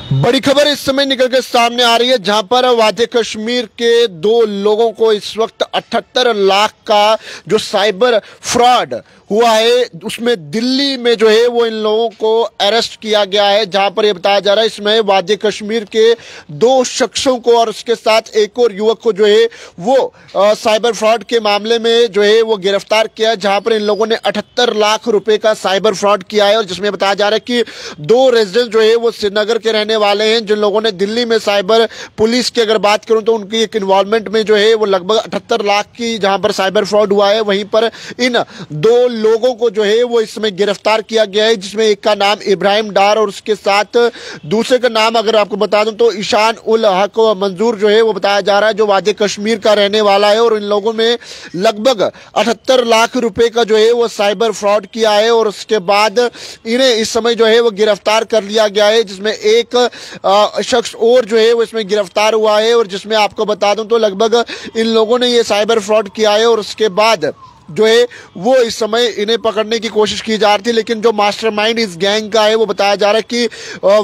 बड़ी खबर इस समय निकल के सामने आ रही है, जहां पर वादी कश्मीर के दो लोगों को इस वक्त 78 लाख का जो साइबर फ्रॉड हुआ है, उसमें दिल्ली में जो है वो इन लोगों को अरेस्ट किया गया है। जहां पर ये बताया जा रहा है इसमें वादी कश्मीर के दो शख्सों को और उसके साथ एक और युवक को जो है वो साइबर फ्रॉड के मामले में जो है वो गिरफ्तार किया है। जहां पर इन लोगों ने 78 लाख रुपए का साइबर फ्रॉड किया है और जिसमें बताया जा रहा है कि दो रेजिडेंट जो है वो श्रीनगर के रहने वाले हैं, जिन लोगों ने दिल्ली में साइबर पुलिस की अगर बात करूं तो उनकी एक इन्वॉल्वमेंट में जो है वो लगभग 78 लाख की जहां पर साइबर फ्रॉड हुआ है। वहीं पर इन दो लोगों को जो है वो इसमें गिरफ्तार किया गया है, जिसमें एक का नाम इब्राहिम डार और उसके साथ दूसरे का नाम अगर आपको बता दूं तो ईशान उल हक मंजूर जो है वो बताया जा रहा है, जो वादी कश्मीर का रहने वाला है। और इन लोगों में लगभग 78 लाख रुपए का जो है वो साइबर फ्रॉड किया है और उसके बाद इन्हें इस समय जो है वो गिरफ्तार कर लिया गया है, जिसमें एक शख्स और जो है वो इसमें गिरफ्तार हुआ है। और जिसमें आपको बता दूं तो लगभग इन लोगों ने ये साइबर फ्रॉड किया है और उसके बाद जो है वो इस समय इन्हें पकड़ने की कोशिश की जा रही थी, लेकिन जो मास्टरमाइंड इस गैंग का है वो बताया जा रहा है कि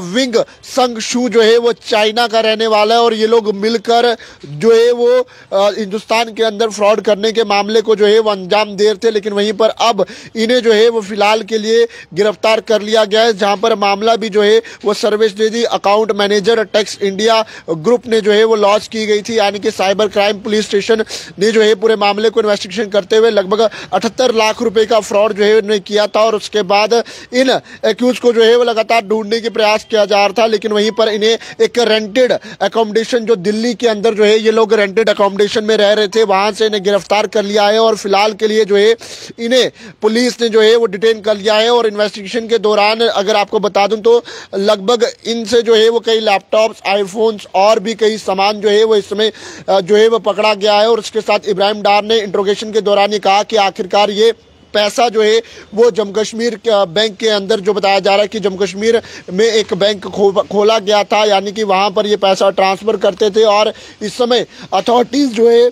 विंग संग शू जो है वो चाइना का रहने वाला है और ये लोग मिलकर जो है वो हिंदुस्तान के अंदर फ्रॉड करने के मामले को जो है वो अंजाम दे रहे थे। लेकिन वहीं पर अब इन्हें जो है वो फिलहाल के लिए गिरफ्तार कर लिया गया है, जहां पर मामला भी जो है वो service Daisy account manager tax India group ने जो है वो लॉन्च की गई थी, यानी कि साइबर क्राइम पुलिस स्टेशन ने जो है पूरे मामले को इन्वेस्टिगेशन करते हुए लगभग 78 लाख रुपए का फ्रॉड जो है उन्होंने किया था। और उसके बाद इन एक्यूज को जो है वो लगातार ढूंढने के प्रयास किया जा रहा था, लेकिन वहीं पर इन्हें एक रेंटेड अकोमोडेशन जो दिल्ली के अंदर जो है ये लोग रेंटेड अकोमोडेशन में रह रहे थे, वहां से इन्हें गिरफ्तार कर लिया है। और फिलहाल के लिए जो है इन्हें पुलिस ने जो है वो डिटेन कर लिया है। और इन्वेस्टिगेशन के दौरान अगर आपको बता दूं तो लगभग इनसे जो है वो कई लैपटॉप्स, आईफोन्स और भी कई सामान जो है वो इसमें जो है वो पकड़ा गया है। और उसके साथ इब्राहिम डार ने इंट्रोगेशन के दौरान ये कहा कि आखिरकार ये पैसा जो है वो जम्मू कश्मीर बैंक के अंदर जो बताया जा रहा है कि जम्मू कश्मीर में एक बैंक खोला गया था, यानी कि वहां पर ये पैसा ट्रांसफर करते थे। और इस समय अथॉरिटीज जो है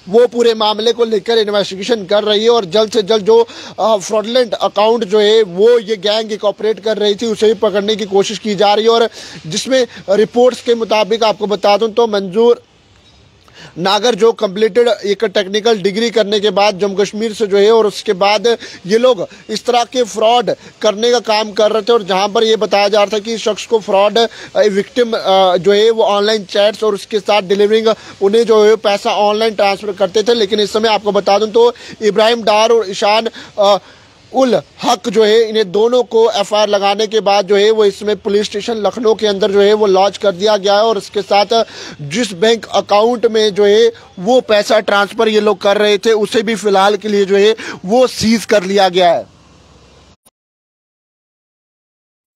वो पूरे मामले को लेकर इन्वेस्टिगेशन कर रही है और जल्द से जल्द जो फ्रॉडलेंट अकाउंट जो है वो ये गैंग ऑपरेट कर रही थी उसे भी पकड़ने की कोशिश की जा रही है। और जिसमें रिपोर्ट्स के मुताबिक आपको बता दूं तो मंजूर नागर जो कंप्लीटेड एक टेक्निकल डिग्री करने के बाद जम्मू कश्मीर से जो है और उसके बाद ये लोग इस तरह के फ्रॉड करने का काम कर रहे थे। और जहां पर ये बताया जा रहा था कि शख्स को फ्रॉड विक्टिम जो है वो ऑनलाइन चैट्स और उसके साथ डिलीवरिंग उन्हें जो है पैसा ऑनलाइन ट्रांसफर करते थे। लेकिन इस समय आपको बता दूं तो इब्राहिम डार और ईशान उल हक जो है इन्हें दोनों को एफआईआर लगाने के बाद जो है वो इसमें पुलिस स्टेशन लखनऊ के अंदर जो है वो लॉन्च कर दिया गया है। और इसके साथ जिस बैंक अकाउंट में जो है वो पैसा ट्रांसफर ये लोग कर रहे थे उसे भी फिलहाल के लिए जो है वो सीज कर लिया गया है।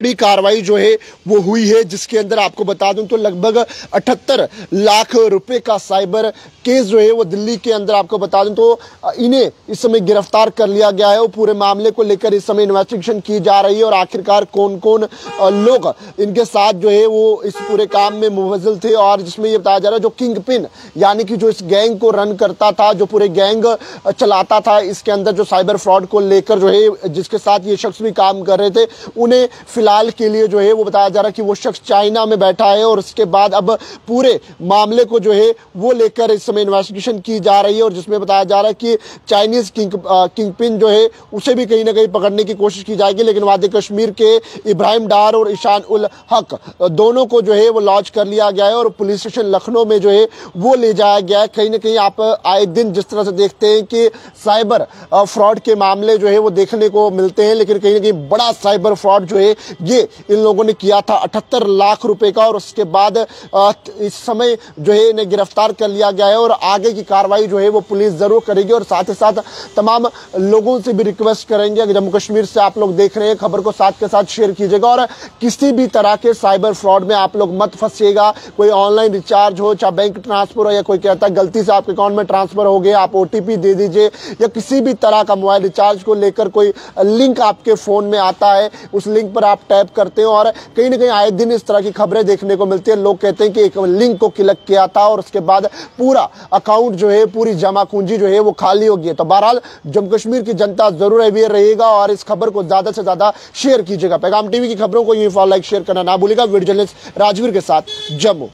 बड़ी कार्रवाई जो है वो हुई है, जिसके अंदर आपको बता दूं तो लगभग 78 लाख रुपए का साइबर केस जो है वो दिल्ली के अंदर आपको बता दूं तो इन्हें इस समय गिरफ्तार कर लिया गया है। वो पूरे मामले को लेकर इस समय इन्वेस्टिगेशन की जा रही है और आखिरकार कौन कौन लोग इनके साथ जो है वो इस पूरे काम में मुवज्जिल थे। और जिसमें ये बताया जा रहा है जो किंग पिन यानी कि जो इस गैंग को रन करता था, जो पूरे गैंग चलाता था, इसके अंदर जो साइबर फ्रॉड को लेकर जो है जिसके साथ ये शख्स भी काम कर रहे थे, उन्हें फिलहाल के लिए जो है वो बताया जा रहा है कि वो शख्स चाइना में बैठा है। और उसके बाद अब पूरे मामले को जो है वो लेकर इस समय इन्वेस्टिगेशन की जा रही है और जिसमें बताया जा रहा है कि चाइनीज किंग पिन जो है उसे भी कहीं ना कहीं पकड़ने की कोशिश की जाएगी। लेकिन वादी कश्मीर के इब्राहिम डार और ईशान उल हक दोनों को जो है वो लॉन्च कर लिया गया है और पुलिस स्टेशन लखनऊ में जो है वो ले जाया गया है। कहीं ना कहीं आप आए दिन जिस तरह से देखते हैं कि साइबर फ्रॉड के मामले जो है वो देखने को मिलते हैं, लेकिन कहीं ना कहीं बड़ा साइबर फ्रॉड जो है ये इन लोगों ने किया था 78 लाख रुपए का। और उसके बाद इस समय जो है इन्हें गिरफ्तार कर लिया गया है और आगे की कार्रवाई जो है वो पुलिस जरूर करेगी। और साथ ही साथ तमाम लोगों से भी रिक्वेस्ट करेंगे, अगर जम्मू कश्मीर से आप लोग देख रहे हैं खबर को साथ के साथ शेयर कीजिएगा और किसी भी तरह के साइबर फ्रॉड में आप लोग मत फंसिएगा। कोई ऑनलाइन रिचार्ज हो, चाहे बैंक ट्रांसफर हो, या कोई कहता है गलती से आपके अकाउंट में ट्रांसफर हो गया, आप ओटीपी दे दीजिए, या किसी भी तरह का मोबाइल रिचार्ज को लेकर कोई लिंक आपके फोन में आता है, उस लिंक पर आप टैप करते हैं और कहीं ना कहीं आए दिन इस तरह की खबरें देखने को मिलती है। लोग कहते हैं कि एक लिंक को क्लिक किया था और उसके बाद पूरा अकाउंट जो है, पूरी जमा पूंजी जो है वो खाली हो गई है। तो बहरहाल जम्मू कश्मीर की जनता जरूर अवेयर रहेगा और इस खबर को ज्यादा से ज्यादा शेयर कीजिएगा। पैगाम टीवी की खबरों को यूं फॉलो, लाइक, शेयर करना ना भूलिएगा। वीडियो जर्नलिस्ट राजवीर के साथ, जम्मू।